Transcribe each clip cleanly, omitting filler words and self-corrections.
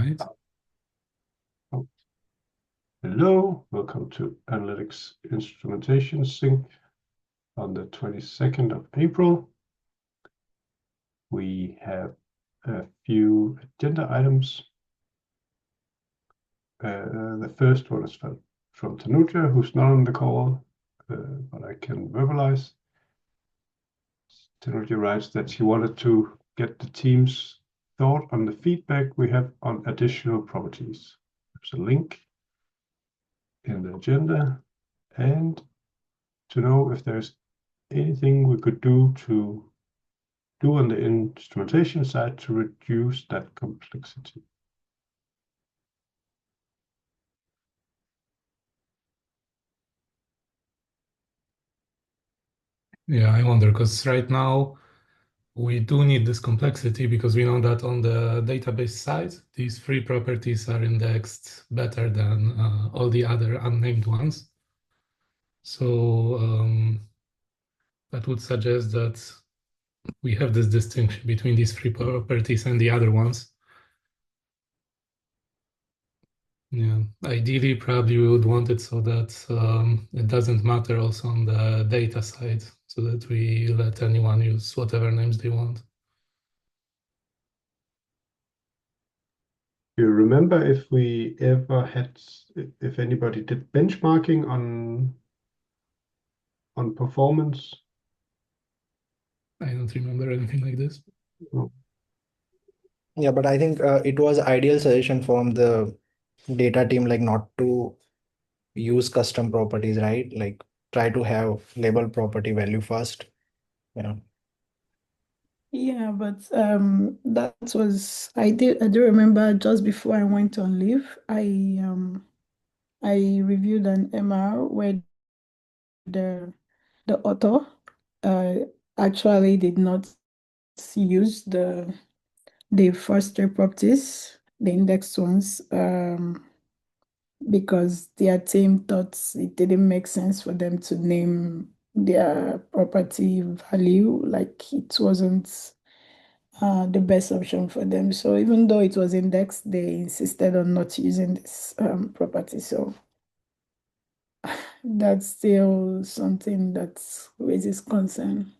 right? Oh. Hello, welcome to Analytics Instrumentation Sync on the 22nd of April. We have a few agenda items. The first one is from Tanuja, who's not on the call, but I can verbalize. Tanuja writes that she wanted to get the team's thought on the feedback we have on additional properties. There's a link in the agenda, and to know if there's anything we could do on the instrumentation side to reduce that complexity. Yeah, I wonder, because right now we do need this complexity because we know that on the database side, these three properties are indexed better than all the other unnamed ones. So that would suggest that we have this distinction between these three properties and the other ones. Yeah, ideally, probably we would want it so that it doesn't matter also on the data side, so that we let anyone use whatever names they want. Do you remember if we ever had, if anybody did benchmarking on performance? I don't remember anything like this. No. Yeah, but I think it was ideal suggestion from the data team, like not to use custom properties, right? Like try to have label property value first. Yeah. Yeah, but that was I do remember just before I went on leave, I reviewed an MR where the author actually did not use the first three properties, the indexed ones, because their team thought it didn't make sense for them to name their property value, like it wasn't the best option for them. So even though it was indexed, they insisted on not using this property. So that's still something that raises concern.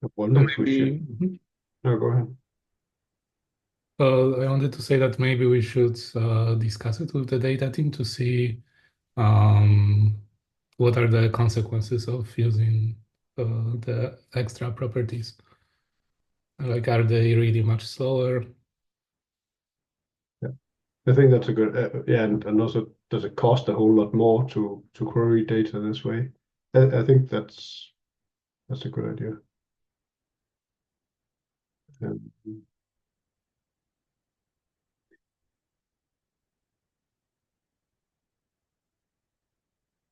I wonder if we Maybe, should. No, go ahead. I wanted to say that maybe we should discuss it with the data team to see what are the consequences of using the extra properties. Like, are they really much slower? Yeah, I think that's a good. Yeah, and also does it cost a whole lot more to query data this way? I think that's a good idea.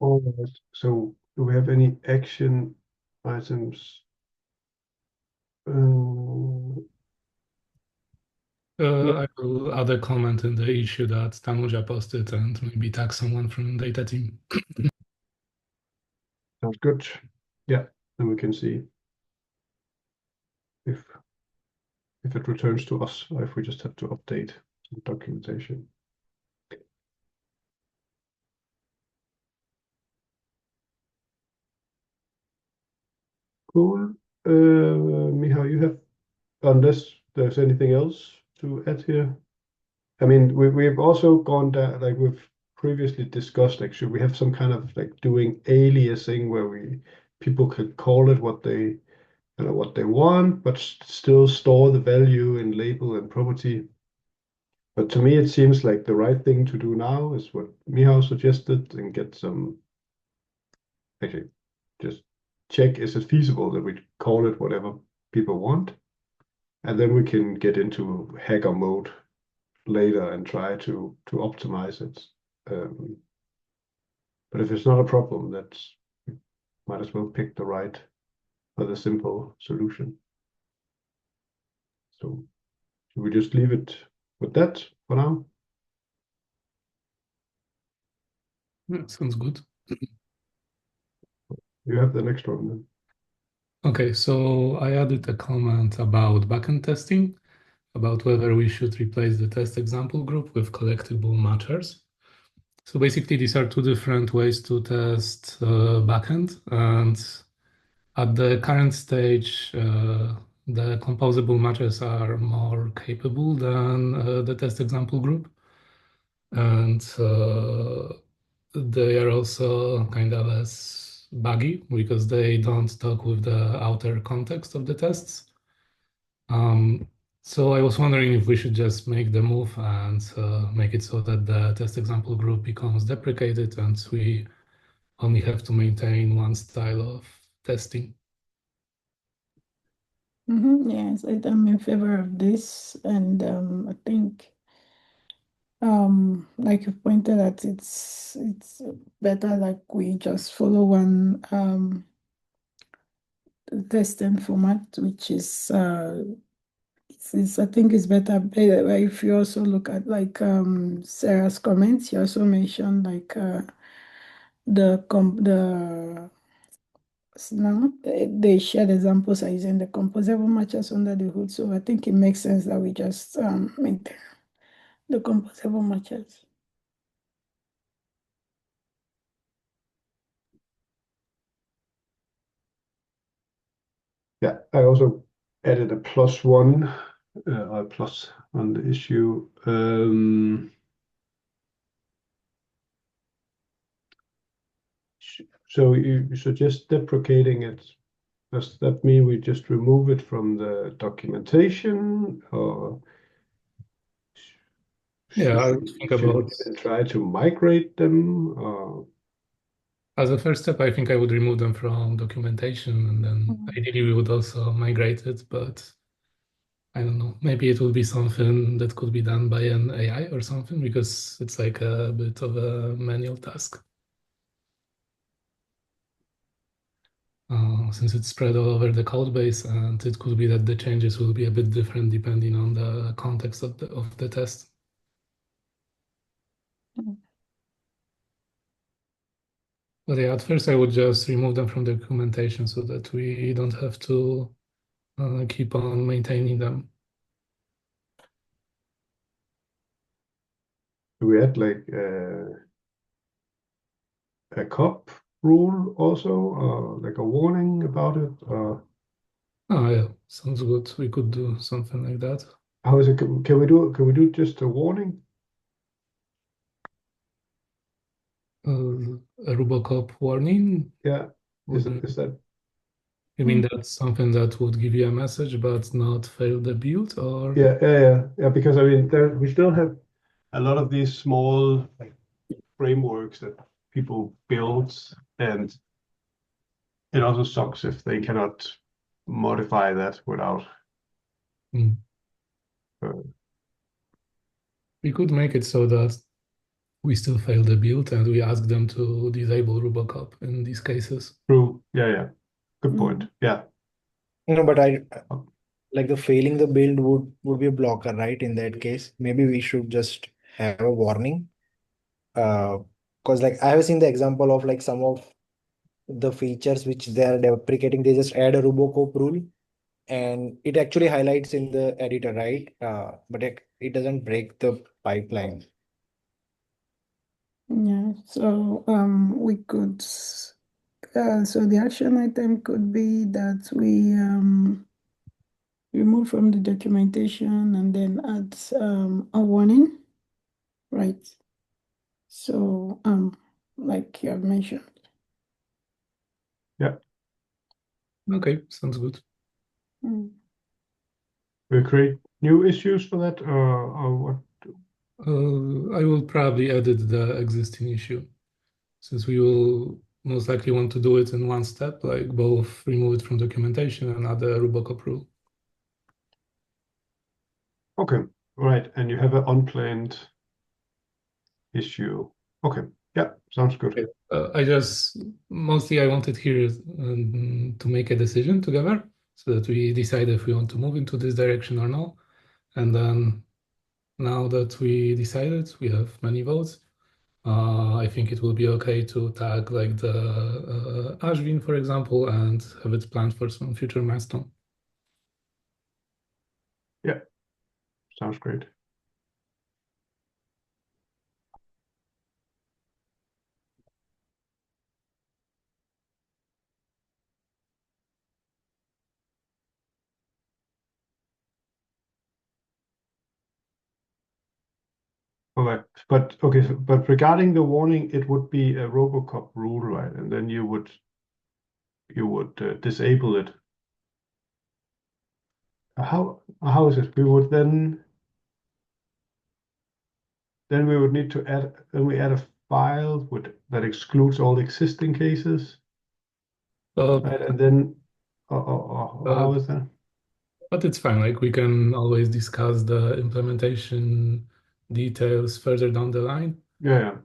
All right. So do we have any action items? I will add a comment in the issue that Tanuja posted and maybe tag someone from data team. Sounds good. Yeah, then we can see if it returns to us or if we just have to update some documentation. Cool. Miha, you have, unless there's anything else to add here. I mean, we've also gone down, like we've previously discussed, like should we have some kind of like doing aliasing where people could call it what they want, but still store the value in label and property. But to me, it seems like the right thing to do now is what Miha suggested and get some, actually, just check, is it feasible that we call it whatever people want? And then we can get into hacker mode later and try to optimize it. But if it's not a problem, that's might as well pick the right or the simple solution. So should we just leave it with that for now? Yeah, sounds good. You have the next one then. Okay, so I added a comment about backend testing, about whether we should replace the test example group with collectible matchers. So basically, these are two different ways to test backend, and at the current stage, the composable matches are more capable than the test example group. And they are also kind of less buggy because they don't talk with the outer context of the tests. So I was wondering if we should just make the move and make it so that the test example group becomes deprecated and we only have to maintain one style of testing. Yes, I'm in favor of this, and I think, like you pointed out, it's better like we just follow one testing format, which is I think it's better. If you also look at like Sarah's comments, you also mentioned like the now they shared examples are using the composable matches under the hood. So I think it makes sense that we just maintain the composable matches. Yeah, I also added a +1 or plus on the issue. So you suggest deprecating it. Does that mean we just remove it from the documentation, or Yeah, I should would think we about, even try to migrate them? as a first step, I think I would remove them from documentation and then ideally we would also migrate it, but I don't know, maybe it will be something that could be done by an AI or something because it's like a bit of a manual task. Since it's spread all over the code base, and it could be that the changes will be a bit different depending on the context of the test. But yeah, at first I would just remove them from the documentation so that we don't have to keep on maintaining them. Do we add like a COP rule also, or like a warning about it? Oh yeah, sounds good. We could do something like that. How is it? Can we do just a warning? A Robocop warning. Yeah. Wouldn't Is that? you mean that's something that would give you a message but not fail the build, or? Yeah. Because I mean, we still have a lot of these small like frameworks that people build, and it also sucks if they cannot modify that without. Hmm. Uh, We could make it so that we still fail the build and we ask them to disable Robocop in these cases. True. Yeah. Good point. Yeah. No, but I like the failing the build would be a blocker, right? In that case, maybe we should just have a warning. Because like I have seen the example of like some of the features which they are deprecating, they just add a Robocop rule and it actually highlights in the editor, right? But it doesn't break the pipeline. Yeah, so we could so the action item could be that we remove from the documentation and then add a warning, right? So like you have mentioned. Yeah. Okay, sounds good. Mm. We create new issues for that, or what? I will probably edit the existing issue since we will most likely want to do it in one step, like both remove it from documentation and add a Robocop rule. Okay. Right. And you have an unplanned issue. Okay. Yeah. Sounds good. Okay. Mostly I wanted here to make a decision together so that we decide if we want to move into this direction or not. And then now that we decided, we have many votes. I think it will be okay to tag like the Ashvin, for example, and have it planned for some future milestone. Yeah, sounds great. Correct. But okay, but regarding the warning, it would be a Robocop rule, right? And then you would disable it. How is it? We would then we would need to add a file that excludes all existing cases, right? And then how is that? But it's fine. Like we can always discuss the implementation details further down the line. Yeah.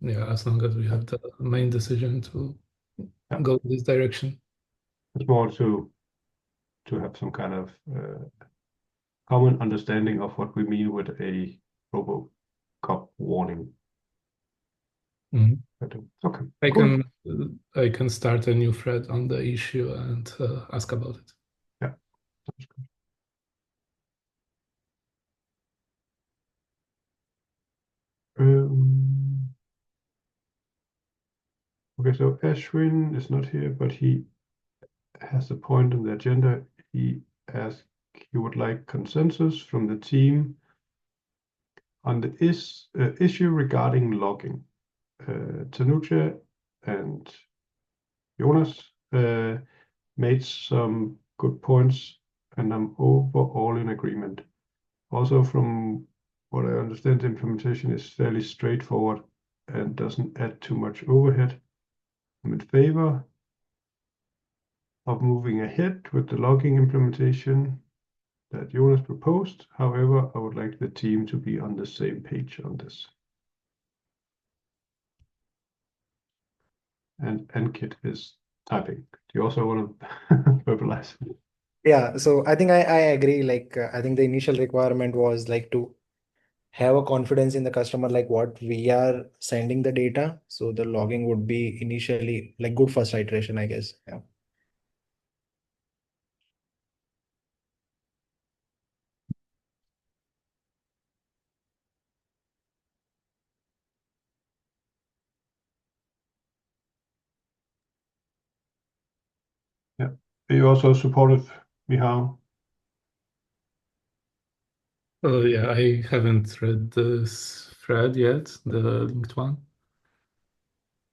Yeah, as long as we have the main decision to Yeah. go this direction. It's more to have some kind of common understanding of what we mean with a Robocop warning. Mhm. Okay, I cool. can start a new thread on the issue and ask about it. Yeah, sounds good. Okay, so Ashwin is not here, but he has a point on the agenda. He asked he would like consensus from the team on the issue regarding logging. Tanuja and Jonas made some good points, and I'm overall in agreement. Also, from what I understand, the implementation is fairly straightforward and doesn't add too much overhead. I'm in favor of moving ahead with the logging implementation that Jonas proposed. However, I would like the team to be on the same page on this. And Ankit is typing. Do you also want to verbalize? Yeah, so I think I agree. Like, I think the initial requirement was like to have a confidence in the customer, like what we are sending the data. So the logging would be initially like good first iteration, I guess. Yeah. Yeah. Are you also supportive, Michal? Yeah, I haven't read this thread yet, the linked one.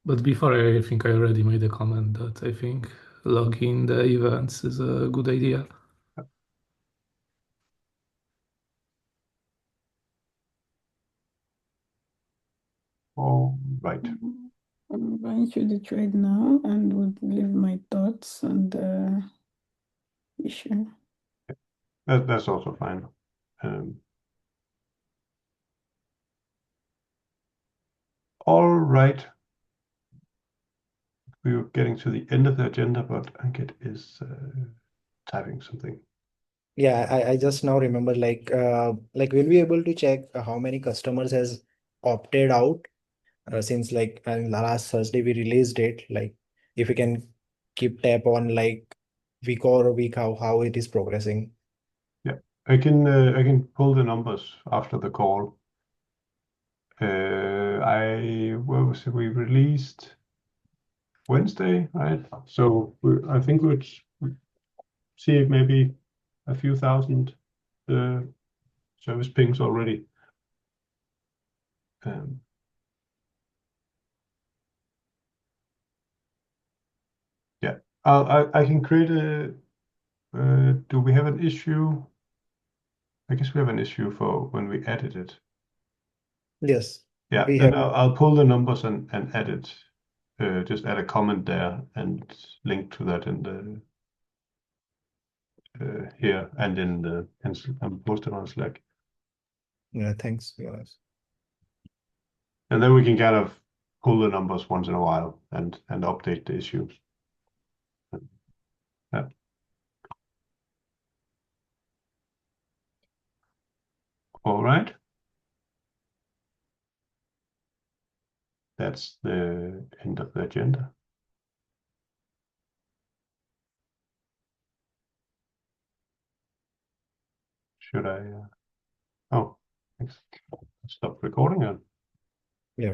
But before, I think I already made a comment that I think logging the events is a good idea. All right. I'm going through the thread now and would leave my thoughts on the issue. That's also fine. All right. We were getting to the end of the agenda, but Ankit is typing something. Yeah, I just now remember like we'll be able to check how many customers has opted out since like last Thursday we released it. Like if we can keep tab on like week or a week how it is progressing. Yeah, I can pull the numbers after the call. What was it? We released Wednesday, right? So I think we'd see maybe a few thousand service pings already. Yeah, I can create a. Do we have an issue? I guess we have an issue for when we edit it. Yes, Yeah, we then have. I'll pull the numbers and edit. Just add a comment there and link to that in the here and in the and post it on Slack. Yeah, thanks, Jonas. And then we can kind of pull the numbers once in a while and update the issues. Yeah. All right. that's the end of the agenda. Should I? Oh, thanks. Stop recording it.